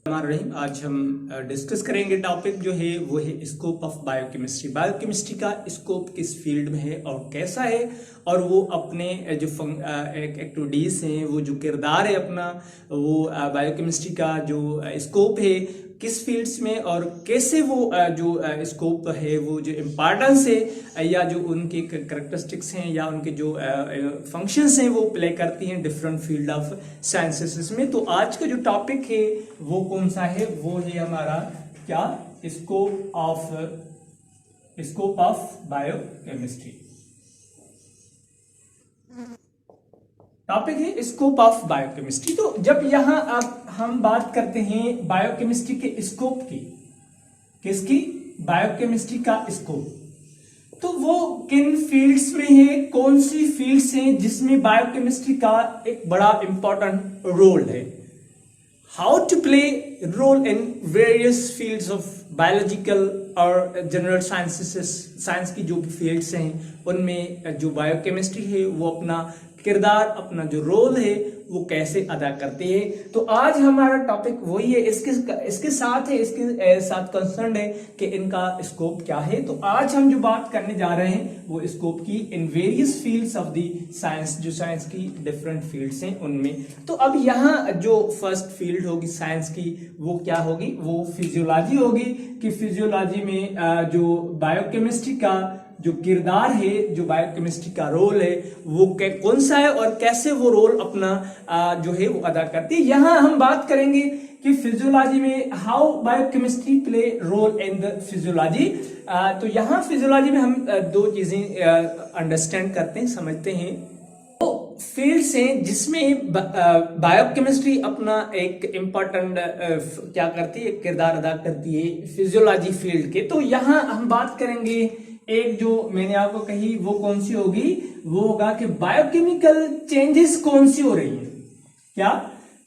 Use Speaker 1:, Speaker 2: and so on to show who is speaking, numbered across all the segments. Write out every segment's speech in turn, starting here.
Speaker 1: रहीम। आज हम डिस्कस करेंगे टॉपिक जो है वो है स्कोप ऑफ बायोकेमिस्ट्री। बायोकेमिस्ट्री का स्कोप किस फील्ड में है और कैसा है, और वो अपने जो एक्टिविटीज़ हैं, वो जो किरदार है अपना, वो बायोकेमिस्ट्री का जो स्कोप है किस फील्ड्स में, और कैसे वो जो स्कोप है वो जो इम्पॉर्टेंस है या जो उनके करेक्टरिस्टिक्स हैं या उनके जो फंक्शंस हैं वो प्ले करती हैं डिफरेंट फील्ड ऑफ साइंसेस में। तो आज का जो टॉपिक है वो कौन सा है, वो है हमारा क्या, स्कोप ऑफ बायोकेमिस्ट्री। टॉपिक है स्कोप ऑफ बायोकेमिस्ट्री। तो जब यहां अब हम बात करते हैं बायोकेमिस्ट्री के स्कोप की, किसकी, बायोकेमिस्ट्री का स्कोप, तो वो किन फील्ड्स में है, कौन सी फील्ड्स हैं जिसमें बायोकेमिस्ट्री का एक बड़ा इंपॉर्टेंट रोल है। How to play role in various fields of biological और जनरल साइंसेस, साइंस की जो भी फील्ड्स हैं उनमें जो बायोकेमिस्ट्री है वो अपना किरदार, अपना जो रोल है वो कैसे अदा करते हैं। तो आज हमारा टॉपिक वही है, इसके साथ कंसर्न है कि इनका स्कोप क्या है। तो आज हम जो बात करने जा रहे हैं वो स्कोप की इन various fields of the science, जो साइंस की डिफरेंट फील्ड्स हैं उनमें। तो अब यहाँ जो फर्स्ट फील्ड होगी साइंस की वो क्या होगी, वो फिजियोलॉजी होगी। कि फिजियोलॉजी में जो बायोकेमिस्ट्री का जो किरदार है, जो बायोकेमिस्ट्री का रोल है वो कौन सा है और कैसे वो रोल अपना जो है वो अदा करती है। यहाँ हम बात करेंगे कि फिजियोलॉजी में how biochemistry play role in the physiology. तो यहाँ फिजियोलॉजी में हम दो चीजें अंडरस्टैंड करते हैं, समझते हैं। तो फील्ड्स हैं जिसमें बायोकेमिस्ट्री अपना एक इम्पोर्टेंट क्या करती है, किरदार अदा करती है फिजियोलॉजी फील्ड के। तो यहाँ हम बात करेंगे, एक जो मैंने आपको कही वो कौन सी होगी, वो होगा कि बायोकेमिकल चेंजेस कौन सी हो रही है, क्या,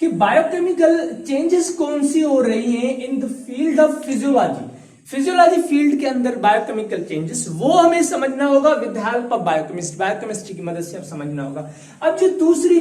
Speaker 1: कि बायोकेमिकल चेंजेस कौन सी हो रही हैं in the field of physiology. Physiology field के अंदर बायोकेमिकल चेंजेस वो हमें समझना होगा with help of biochemistry, biochemistry की मदद से अब समझना होगा। अब जो दूसरी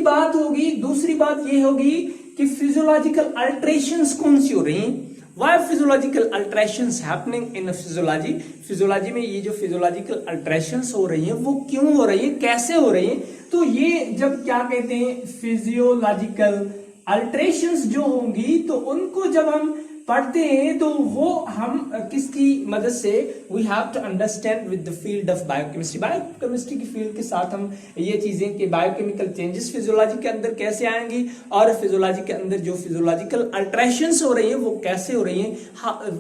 Speaker 1: बात ये होगी कि फिजियोलॉजिकल अल्टरेशंस कौन सी हो रही हैं। Why physiological alterations happening in a physiology? Physiology में ये जो फिजियोलॉजिकल अल्टरेशंस हो रही हैं वो क्यों हो रही है, कैसे हो रही है। तो ये जब क्या कहते हैं, फिजियोलॉजिकल अल्टरेशंस जो होंगी तो उनको जब हम पढ़ते हैं तो वो हम किसकी मदद से, we have to understand with the field of biochemistry. Biochemistry की फील्ड के साथ हम ये चीजें कि बायोकेमिकल चेंजेस फिजियोलॉजी के अंदर कैसे आएंगी और फिजियोलॉजी के अंदर जो फिजियोलॉजिकल अल्टरेशंस हो रही है वो कैसे हो रही हैं।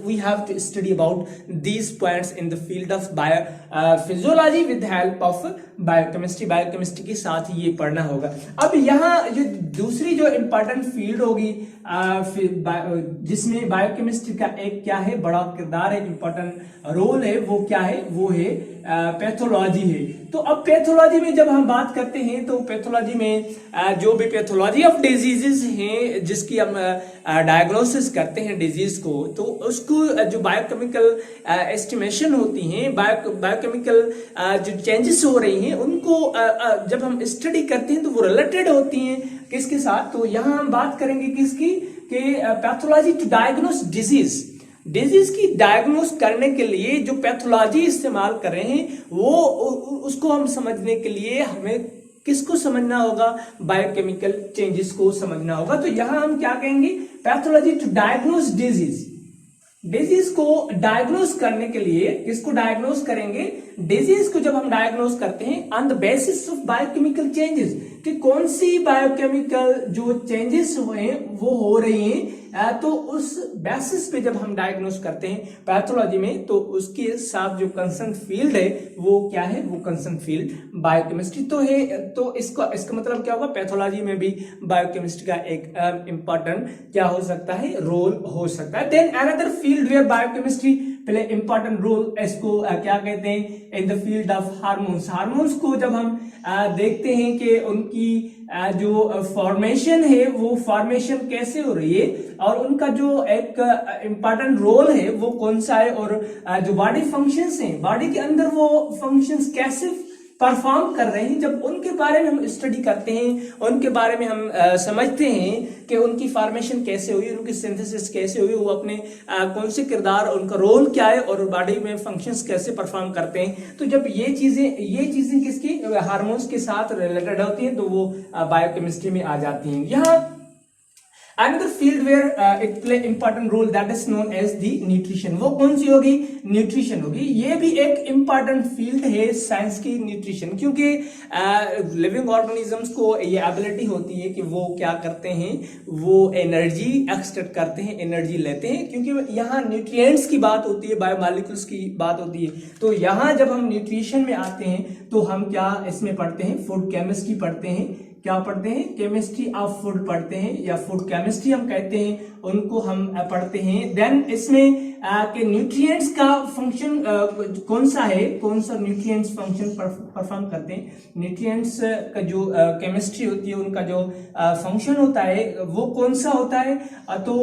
Speaker 1: We have to study about these points in the field of physiology with help of biochemistry. Biochemistry के साथ ये पढ़ना होगा। अब यहाँ जो दूसरी जो इंपॉर्टेंट फील्ड होगी जिसमें बायोकेमिस्ट्री का एक क्या है, बड़ा किरदार है, इंपॉर्टेंट रोल है, वो क्या है, वो है पैथोलॉजी है। तो अब पैथोलॉजी में जब हम बात करते हैं तो पैथोलॉजी में जो भी पैथोलॉजी ऑफ डिजीजेस हैं जिसकी हम डायग्नोसिस करते हैं डिजीज को, तो उसको जो बायोकेमिकल एस्टिमेशन होती हैं, बायोकेमिकल जो चेंजेस हो रही हैं उनको जब हम स्टडी करते हैं तो वो रिलेटेड होती हैं किसके साथ। तो यहाँ हम बात करेंगे किसकी, कि पैथोलॉजी टू डायग्नोस डिजीज की डायग्नोस करने के लिए जो पैथोलॉजी इस्तेमाल कर रहे हैं वो उसको हम समझने के लिए हमें किसको समझना होगा, बायोकेमिकल चेंजेस को समझना होगा। तो यहां हम क्या कहेंगे, पैथोलॉजी टू डायग्नोस डिजीज को डायग्नोस करने के लिए किसको डायग्नोस करेंगे, डिजीज को जब हम डायग्नोस करते हैं on the basis of biochemical changes, कि कौन सी बायोकेमिकल जो चेंजेस हुए हैं वो हो रही हैं, तो उस बेसिस पे जब हम डायग्नोस करते हैं पैथोलॉजी में तो उसके साथ जो कंसर्न फील्ड है वो क्या है, वो कंसर्न फील्ड बायोकेमिस्ट्री तो है। तो इसका मतलब क्या होगा, पैथोलॉजी में भी बायोकेमिस्ट्री का एक इंपॉर्टेंट क्या हो सकता है, रोल हो सकता है। Then another field where biochemistry play important role, इसको क्या कहते हैं, in the field of hormones को जब हम देखते हैं कि उनकी जो फॉर्मेशन है वो फॉर्मेशन कैसे हो रही है और उनका जो एक इंपॉर्टेंट रोल है वो कौन सा है, और जो बॉडी फंक्शंस हैं, बॉडी के अंदर वो फंक्शंस कैसे परफॉर्म कर रहे हैं, जब उनके बारे में हम स्टडी करते हैं, उनके बारे में हम समझते हैं कि उनकी फॉर्मेशन कैसे हुई, उनकी सिंथेसिस कैसे हुई, वो अपने कौन से किरदार, उनका रोल क्या है और बॉडी में फंक्शंस कैसे परफॉर्म करते हैं, तो जब ये चीजें किसकी हार्मोन्स के साथ रिलेटेड होती हैं तो वो बायोकेमिस्ट्री में आ जाती हैं। यहाँ another field where it play important role that is known as the nutrition, वो कौन सी होगी, न्यूट्रिशन होगी। ये भी एक important field है साइंस की, न्यूट्रिशन, क्योंकि लिविंग ऑर्गेनिजम्स को ये एबिलिटी होती है कि वो क्या करते हैं, वो एनर्जी एक्सट्रैक्ट करते हैं, एनर्जी लेते हैं, क्योंकि यहाँ न्यूट्रिएंट्स की बात होती है, बायोमॉलिक्यूल्स की बात होती है। तो यहाँ जब हम न्यूट्रिशन में आते हैं तो हम क्या इसमें पढ़ते हैं, फूड केमिस्ट्री पढ़ते हैं, क्या पढ़ते हैं, केमिस्ट्री ऑफ फूड पढ़ते हैं, या फूड केमिस्ट्री हम कहते हैं, उनको हम पढ़ते हैं। देन इसमें के न्यूट्रिएंट्स का फंक्शन कौन सा है, कौन सा न्यूट्रिएंट्स फंक्शन परफॉर्म करते हैं, न्यूट्रिएंट्स का जो केमिस्ट्री होती है, उनका जो फंक्शन होता है वो कौन सा होता है, तो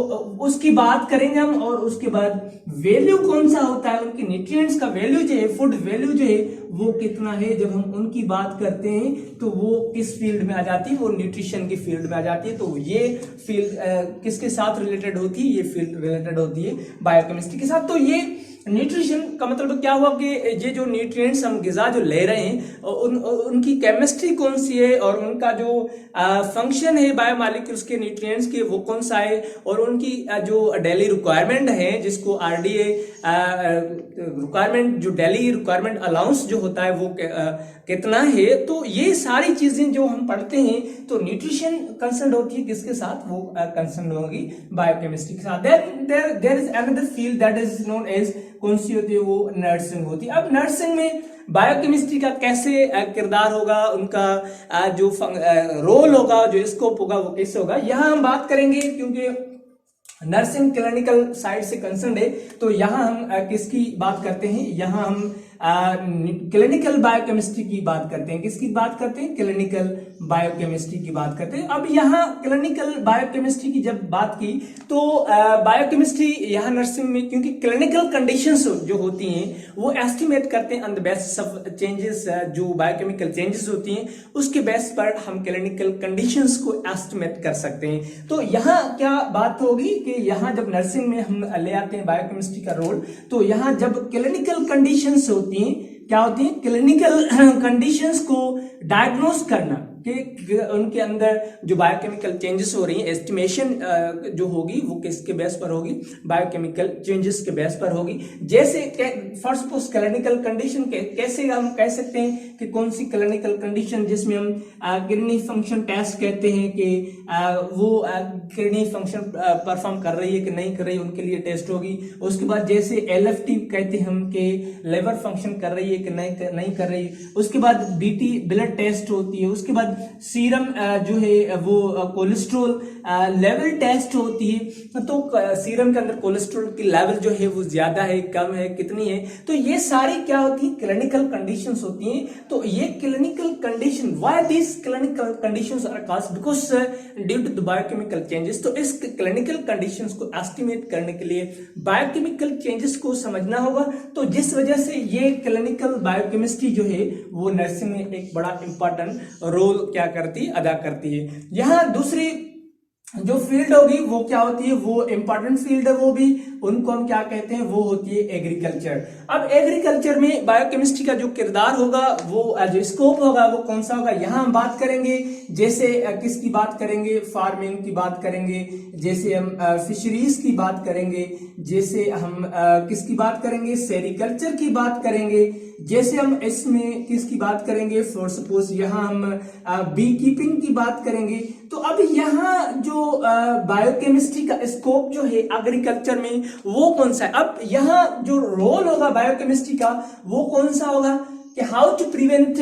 Speaker 1: उसकी बात करेंगे हम। और उसके बाद वैल्यू कौन सा होता है, उनके न्यूट्रिएंट्स का वैल्यू जो है, फूड वैल्यू जो है वो कितना है, जब हम उनकी बात करते हैं तो वो किस फील्ड में आ जाती है, वो न्यूट्रिशन की फील्ड में आ जाती है। तो ये फील्ड किसके साथ रिलेटेड होती है, ये फील्ड रिलेटेड होती है बायोकेमिस्ट्री के साथ। तो ये न्यूट्रिशन का मतलब क्या हुआ कि ये जो न्यूट्रिएंट्स हम ग़िज़ा जो ले रहे हैं उनकी केमिस्ट्री कौन सी है, और उनका जो फंक्शन है बायोमॉलिक्यूल्स के न्यूट्रिएंट्स के वो कौन सा है, और उनकी जो डेली रिक्वायरमेंट है, जिसको आरडीए रिक्वायरमेंट, जो डेली रिक्वायरमेंट अलाउंस जो होता है वो कितना है। तो ये सारी चीजें जो हम पढ़ते हैं, तो न्यूट्रिशन कंसर्न होती है किसके साथ, वो कंसर्न होगी बायोकेमिस्ट्री के साथ। There is another field that is known as, कौन सी होती है, वो नर्सिंग होती है। अब नर्सिंग में बायोकेमिस्ट्री का कैसे किरदार होगा, उनका जो रोल होगा, जो स्कोप होगा, वो कैसे होगा, यहां हम बात करेंगे, क्योंकि नर्सिंग क्लिनिकल साइड से कंसर्न है। तो यहां हम किसकी बात करते हैं, यहां हम क्लिनिकल बायोकेमिस्ट्री की बात करते हैं। किसकी बात करते हैं, क्लिनिकल बायोकेमिस्ट्री की बात करते हैं। अब यहाँ क्लिनिकल बायोकेमिस्ट्री की जब बात की तो बायोकेमिस्ट्री यहाँ नर्सिंग में, क्योंकि क्लिनिकल कंडीशंस जो होती हैं वो एस्टिमेट करते हैं on the basis of changes, जो बायोकेमिकल चेंजेस होती हैं उसके बेस पर हम क्लिनिकल कंडीशंस को एस्टिमेट कर सकते हैं। तो यहाँ क्या बात होगी कि यहाँ जब नर्सिंग में हम ले आते हैं बायोकेमिस्ट्री का रोल, तो यहाँ जब क्लिनिकल कंडीशंस होती हैं, क्या होती है, क्लिनिकल कंडीशंस को डायग्नोस करना कि उनके अंदर जो बायोकेमिकल चेंजेस हो रही हैं, एस्टिमेशन जो होगी वो किसके बेस पर होगी, बायोकेमिकल चेंजेस के बेस पर होगी। जैसे फर्स्ट सपोज क्लिनिकल कंडीशन कैसे हम कह सकते हैं कि कौन सी क्लिनिकल कंडीशन, जिसमें हम किडनी फंक्शन टेस्ट कहते हैं कि वो किडनी फंक्शन परफॉर्म कर रही है कि नहीं कर रही है, उनके लिए टेस्ट होगी। उसके बाद जैसे एलएफटी कहते हैं हम कि लिवर फंक्शन कर रही है कि नहीं कर रही। उसके बाद बीटी ब्लड टेस्ट होती है। उसके बाद सीरम जो है वो कोलेस्ट्रॉल लेवल टेस्ट होती है। तो सीरम के अंदर कोलेस्ट्रॉल की लेवल जो है वो ज्यादा है, कम है, कितनी है। तो ये सारी क्या होती है, क्लिनिकल कंडीशंस होती हैं। तो ये clinical condition, why this clinical conditions are caused, because due to the biochemical changes. तो इस क्लिनिकल कंडीशंस को एस्टिमेट करने के लिए बायोकेमिकल चेंजेस को समझना होगा। तो जिस वजह से ये क्लिनिकल बायोकेमिस्ट्री जो है वो नर्सिंग में एक बड़ा इंपॉर्टेंट रोल क्या करती है, अदा करती है। यहां दूसरी जो फील्ड होगी वो क्या होती है, वो इंपॉर्टेंट फील्ड है, वो भी उनको हम क्या कहते हैं, वो होती है एग्रीकल्चर। अब एग्रीकल्चर में बायोकेमिस्ट्री का जो किरदार होगा, वो जो स्कोप होगा वो कौन सा होगा, यहां हम बात करेंगे। जैसे किसकी बात करेंगे, फार्मिंग की बात करेंगे, जैसे हम फिशरीज की बात करेंगे, जैसे हम किसकी बात करेंगे, सेरिकल्चर की बात करेंगे, जैसे हम इसमें किसकी बात करेंगे, फॉर सपोज यहाँ हम बी कीपिंग की बात करेंगे। तो अब यहाँ जो बायोकेमिस्ट्री का स्कोप जो है एग्रीकल्चर में वो कौन सा है। अब यहाँ जो रोल होगा बायोकेमिस्ट्री का वो कौन सा होगा कि हाउ टू प्रिवेंट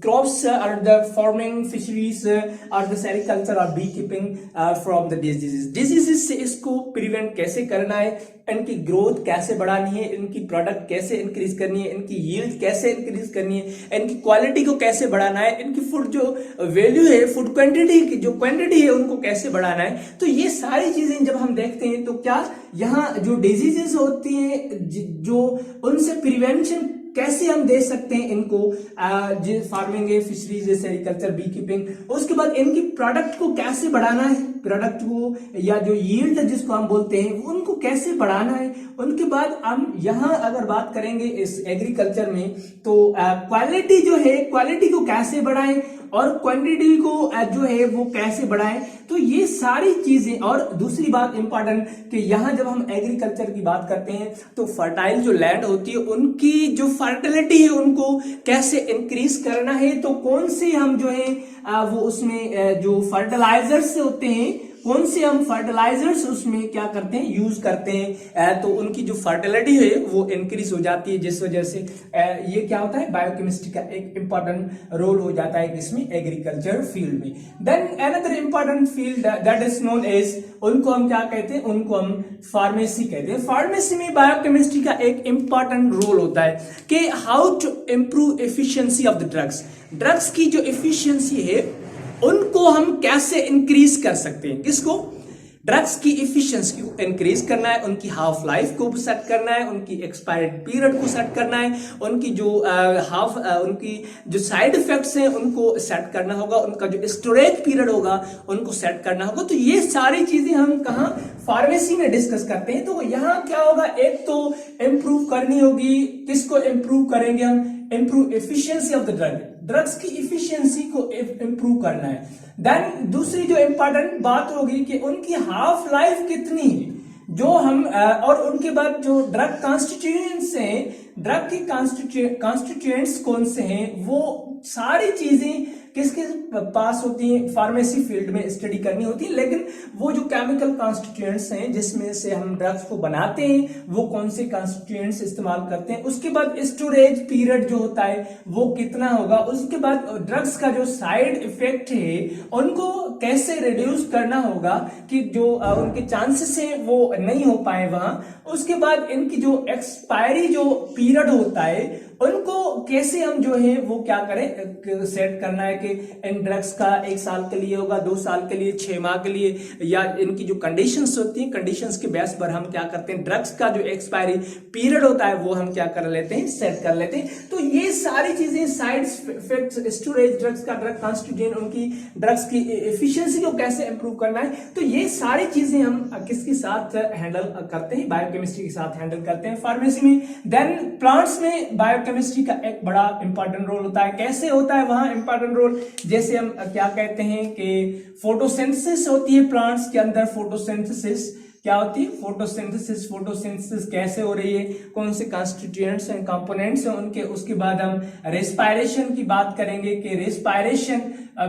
Speaker 1: क्रॉप्स और द फार्मिंग, फिशरीज और द सेरिकल्चर और bee keeping from the diseases से इसको प्रिवेंट कैसे करना है, इनकी ग्रोथ कैसे बढ़ानी है, इनकी प्रोडक्ट कैसे इंक्रीज करनी है, इनकी यील्ड कैसे इंक्रीज करनी है, इनकी क्वालिटी को कैसे बढ़ाना है, इनकी फूड जो वैल्यू है, फूड क्वांटिटी की जो क्वांटिटी है उनको कैसे बढ़ाना है। तो ये सारी चीजें जब हम देखते हैं तो क्या यहाँ जो डिजीजेस होती हैं जो उनसे प्रिवेंशन कैसे हम दे सकते हैं इनको, फार्मिंग है, फिशरीज है, सेरिकल्चर, बी कीपिंग। उसके बाद इनकी प्रोडक्ट को कैसे बढ़ाना है, प्रोडक्ट को या जो यील्ड जिसको हम बोलते हैं उनको कैसे बढ़ाना है। उनके बाद हम यहाँ अगर बात करेंगे इस एग्रीकल्चर में तो क्वालिटी जो है, क्वालिटी को कैसे बढ़ाएं और क्वांटिटी को जो है वो कैसे बढ़ाएं। तो ये सारी चीजें, और दूसरी बात इंपॉर्टेंट कि यहाँ जब हम एग्रीकल्चर की बात करते हैं तो फर्टाइल जो लैंड होती है उनकी जो फर्टिलिटी है उनको कैसे इंक्रीज करना है। तो कौन से हम जो है वो उसमें जो फर्टिलाइजर्स होते हैं, कौन से हम फर्टिलाइजर्स उसमें क्या करते हैं, यूज करते हैं, तो उनकी जो फर्टिलिटी है वो इंक्रीज हो जाती है, जिस वजह से ये क्या होता है, बायोकेमिस्ट्री का एक इंपॉर्टेंट रोल हो जाता है इसमें एग्रीकल्चर फील्ड में। Then another important field that is known as, उनको हम क्या कहते हैं, उनको हम फार्मेसी कहते हैं। फार्मेसी में बायोकेमिस्ट्री का एक इंपॉर्टेंट रोल होता है कि how to improve efficiency of the drugs. Drugs की जो एफिशिएंसी है उनको हम कैसे इंक्रीज कर सकते हैं, किसको, ड्रग्स की एफिशिएंसी को इंक्रीज करना है, उनकी हाफ लाइफ को सेट करना है, उनकी एक्सपायर्ड पीरियड को सेट करना है, उनकी जो उनकी जो साइड इफेक्ट्स हैं उनको सेट करना होगा, उनका जो स्टोरेज पीरियड होगा उनको सेट करना होगा। तो ये सारी चीजें हम कहाँ, फार्मेसी में डिस्कस करते हैं। तो यहाँ क्या होगा, एक तो इंप्रूव करनी होगी, किसको इंप्रूव करेंगे हम, improve efficiency of the drug, drugs की इफिशियंसी को इंप्रूव करना है। देन दूसरी जो इंपॉर्टेंट बात होगी कि उनकी हाफ लाइफ कितनी है, जो हम और उनके बाद जो ड्रग कॉन्स्टिट्यूएंट्स हैं, ड्रग के कॉन्स्टिट्यूएंट्स कौन से हैं, वो सारी चीजें किसके पास होती है, फार्मेसी फील्ड में स्टडी करनी होती है। लेकिन वो जो केमिकल कॉन्स्टिट्यूएंट्स हैं जिसमें से हम ड्रग्स को बनाते हैं वो कौन से कॉन्स्टिट्यूएंट्स इस्तेमाल करते हैं, उसके बाद स्टोरेज पीरियड जो होता है वो कितना होगा, उसके बाद ड्रग्स का जो साइड इफेक्ट है उनको कैसे रिड्यूस करना होगा कि जो उनके चांसेस है वो नहीं हो पाए वहां। उसके बाद इनकी जो एक्सपायरी जो पीरियड होता है उनको कैसे हम जो है वो क्या करें, सेट करना है कि इन ड्रग्स का 1 साल के लिए होगा, 2 साल के लिए, 6 माह के लिए, या इनकी जो कंडीशंस होती हैं कंडीशंस के बेस पर हम क्या करते हैं, ड्रग्स का जो एक्सपायरी पीरियड होता है वो हम क्या कर लेते हैं, सेट कर लेते हैं। तो ये सारी चीजें, साइड इफेक्ट्स, स्टोरेज, ड्रग्स का ड्रग कॉन्स्टिट्यूएंट, उनकी ड्रग्स की एफिशिएंसी को कैसे इंप्रूव करना है, तो ये सारी चीजें हम किसके साथ हैंडल करते हैं, बायोकेमिस्ट्री के साथ हैंडल करते हैं फार्मेसी में। देन प्लांट्स में बायोकेमिस्ट्री का एक बड़ा इंपॉर्टेंट रोल होता है। कैसे होता है वहां इंपॉर्टेंट रोल, जैसे हम क्या कहते हैं कि फोटोसिंथेसिस होती है प्लांट्स के अंदर। फोटोसिंथेसिस क्या होती है, फोटोसिंथेसिस, फोटोसिंथेसिस कैसे हो रही है, कौन से कॉन्स्टिट्यूएंट्स हैं, कंपोनेंट्स हैं उनके। उसके बाद हम रेस्पायरेशन की बात करेंगे कि रेस्पायरेशन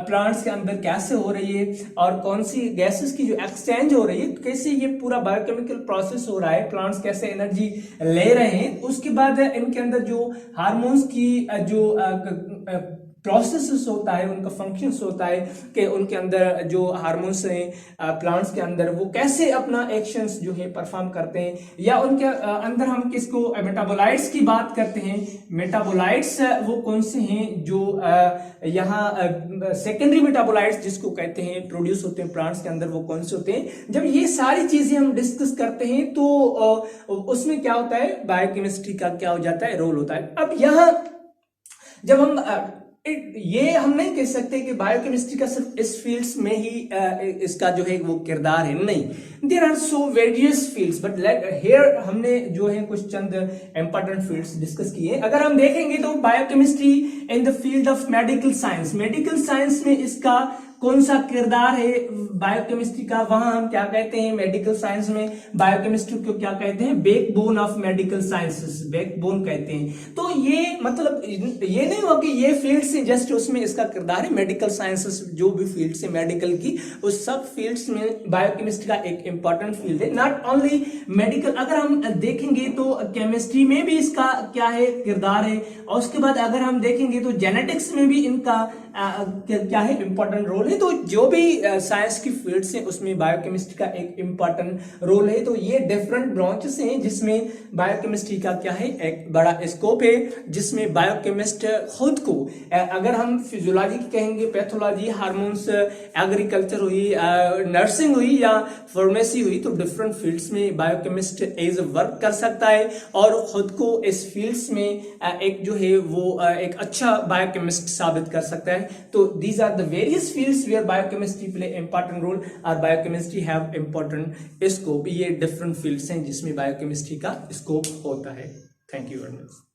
Speaker 1: प्लांट्स के अंदर कैसे हो रही है और कौन सी गैसेस की जो एक्सचेंज हो रही है, कैसे ये पूरा बायोकेमिकल प्रोसेस हो रहा है, प्लांट्स कैसे एनर्जी ले रहे हैं। उसके बाद इनके अंदर जो हार्मोन्स की जो प्रोसेस होता है, उनका फंक्शंस होता है कि उनके अंदर जो हार्मोन्स हैं प्लांट्स के अंदर वो कैसे अपना एक्शंस जो है परफॉर्म करते हैं, या उनके अंदर हम किसको, मेटाबोलाइट्स की बात करते हैं। मेटाबोलाइट्स वो कौन से हैं जो यहाँ सेकेंडरी मेटाबोलाइट्स जिसको कहते हैं प्रोड्यूस होते हैं प्लांट्स के अंदर, वो कौन से होते हैं। जब ये सारी चीजें हम डिस्कस करते हैं तो उसमें क्या होता है, बायोकेमिस्ट्री का क्या हो जाता है, रोल होता है। अब यहाँ जब हम ये हम नहीं कह सकते कि बायोकेमिस्ट्री का सिर्फ इस फील्ड्स में ही इसका जो है वो किरदार है, नहीं, there are so various fields, but here हमने जो है कुछ चंद इंपॉर्टेंट फील्ड्स डिस्कस किए। अगर हम देखेंगे तो biochemistry in the field of medical science, medical science में इसका कौन सा किरदार है बायोकेमिस्ट्री का, वहां हम क्या कहते हैं, मेडिकल साइंस में बायोकेमिस्ट्री को क्या कहते हैं, backbone of medical sciences, backbone कहते हैं। तो ये मतलब ये नहीं हो कि ये फील्ड से जस्ट उसमें इसका किरदार है, मेडिकल साइंसेस जो भी फील्ड से मेडिकल की, उस सब फील्ड्स में बायोकेमिस्ट्री का एक इंपॉर्टेंट फील्ड है। नॉट ओनली मेडिकल, अगर हम देखेंगे तो केमिस्ट्री में भी इसका क्या है, किरदार है। और उसके बाद अगर हम देखेंगे तो जेनेटिक्स में भी इनका क्या है, इंपॉर्टेंट रोल है। में। तो जो भी साइंस की फील्ड्स हैं उसमें बायोकेमिस्ट्री का एक इम्पॉर्टेंट रोल है। तो ये डिफरेंट ब्रांचेस हैं जिसमें बायोकेमिस्ट्री का क्या है, एक बड़ा स्कोप है, जिसमें बायोकेमिस्ट खुद को अगर हम फिजियोलॉजी की कहेंगे, पैथोलॉजी, हार्मोन्स, एग्रीकल्चर हुई, नर्सिंग हुई या फार्मेसी हुई, तो डिफरेंट फील्ड्स में बायोकेमिस्ट एज वर्क कर सकता है और खुद को इस फील्ड्स में एक जो है वो एक अच्छा बायोकेमिस्ट साबित कर सकता है। तो these are the various fields where biochemistry play important role और बायोकेमिस्ट्री हैव इंपॉर्टेंट स्कोप। ये डिफरेंट फील्ड्स हैं जिसमें बायोकेमिस्ट्री का स्कोप होता है। Thank you very much.